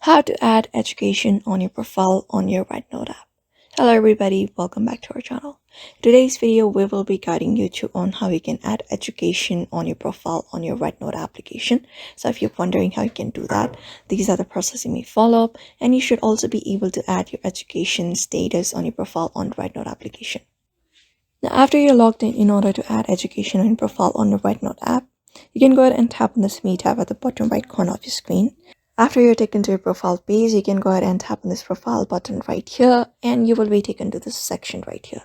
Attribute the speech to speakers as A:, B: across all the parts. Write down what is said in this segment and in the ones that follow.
A: How to add education on your profile on your Rednote app. Hello everybody, welcome back to our channel. In today's video, we will be guiding you on how you can add education on your profile on your Rednote application. So if you're wondering how you can do that, these are the processes you may follow, and you should also be able to add your education status on your profile on Rednote application. Now after you're logged in order to add education on your profile on the Rednote app, you can go ahead and tap on this Me tab at the bottom right corner of your screen. After you're taken to your profile page, you can go ahead and tap on this profile button right here, and you will be taken to this section right here.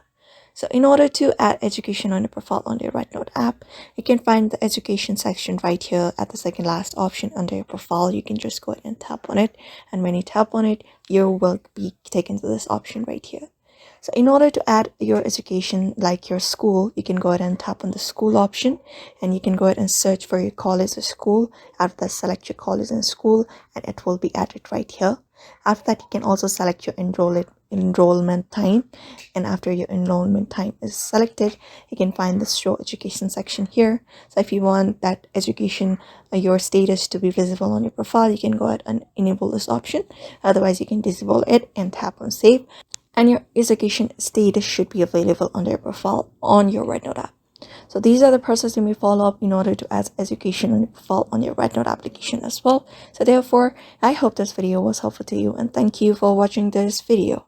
A: So in order to add education on your profile on your Rednote app, you can find the education section right here at the second last option under your profile. You can just go ahead and tap on it, and when you tap on it, you will be taken to this option right here. So in order to add your education like your school, you can go ahead and tap on the school option, and you can go ahead and search for your college or school. After that, select your college and school, and it will be added right here. After that, you can also select your enrollment time, and after your enrollment time is selected, you can find the show education section here. So if you want that education your status to be visible on your profile, you can go ahead and enable this option. Otherwise, you can disable it and tap on save, and your education status should be available on your profile on your Rednote app. So these are the processes you may follow up in order to add education on your profile on your Rednote application as well. So therefore, I hope this video was helpful to you, and thank you for watching this video.